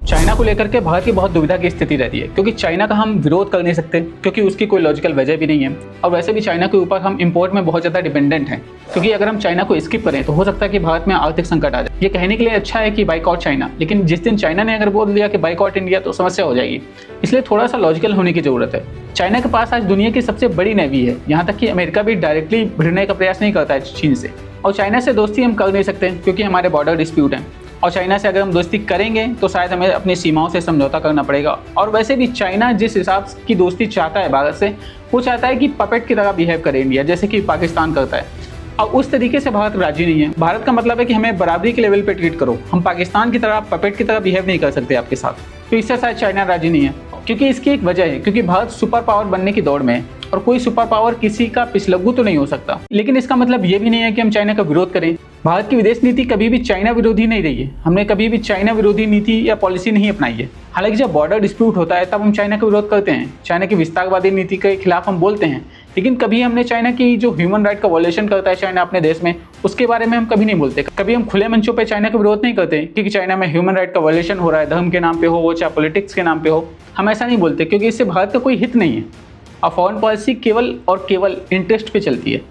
China को लेकर के भारत की बहुत दुविधा की स्थिति रहती है, क्योंकि चाइना का हम विरोध कर नहीं सकते क्योंकि उसकी कोई लॉजिकल वजह भी नहीं है। और वैसे भी चाइना के ऊपर हम इंपोर्ट में बहुत ज़्यादा डिपेंडेंट हैं, क्योंकि अगर हम चाइना को स्किप करें तो हो सकता है कि भारत में आर्थिक संकट आ जाए। ये कहने के लिए अच्छा है कि बाइकआउट चाइना, लेकिन जिस दिन चाइना ने अगर बोल दिया कि बाइकआउट इंडिया तो समस्या हो जाएगी। इसलिए थोड़ा सा लॉजिकल होने की ज़रूरत है। चाइना के पास आज दुनिया की सबसे बड़ी नेवी है, यहाँ तक कि अमेरिका भी डायरेक्टली भिड़ने का प्रयास नहीं करता है चीन से। और चाइना से दोस्ती हम कर नहीं सकते क्योंकि हमारे बॉर्डर डिस्प्यूट हैं। और चाइना से अगर हम दोस्ती करेंगे तो शायद हमें अपनी सीमाओं से समझौता करना पड़ेगा। और वैसे भी चाइना जिस हिसाब की दोस्ती चाहता है भारत से, वो चाहता है कि पपेट की तरह बिहेव करे इंडिया, जैसे कि पाकिस्तान करता है। और उस तरीके से भारत राजी नहीं है। भारत का मतलब है कि हमें बराबरी के लेवल पे ट्रीट करो, हम पाकिस्तान की तरह पपेट की तरह बिहेव नहीं कर सकते आपके साथ। तो इससे शायद चाइना राजी नहीं है, क्योंकि इसकी एक वजह है, क्योंकि भारत सुपर पावर बनने की दौड़ में है और कोई सुपर पावर किसी का पिछलग्गू तो नहीं हो सकता। लेकिन इसका मतलब ये भी नहीं है कि हम चाइना का विरोध करें। भारत की विदेश नीति कभी भी चाइना विरोधी नहीं रही है। हमने कभी भी चाइना विरोधी नीति या पॉलिसी नहीं अपनाई है। हालांकि जब बॉर्डर डिस्प्यूट होता है तब हम चाइना का विरोध करते हैं, चाइना की विस्तारवादी नीति के खिलाफ हम बोलते हैं, लेकिन कभी हमने चाइना की जो ह्यूमन राइट का वॉयलेशन करता है चाइना अपने देश में, उसके बारे में हम कभी नहीं बोलते। कभी हम खुले मंचों पर चाइना का विरोध नहीं करते क्योंकि चाइना में ह्यूमन राइट का वॉयलेशन हो रहा है, धर्म के नाम पे हो वो, चाहे पॉलिटिक्स के नाम पे हो। हम ऐसा नहीं बोलते क्योंकि इससे भारत का कोई हित नहीं है। और फॉरेन पॉलिसी केवल और केवल इंटरेस्ट पे चलती है।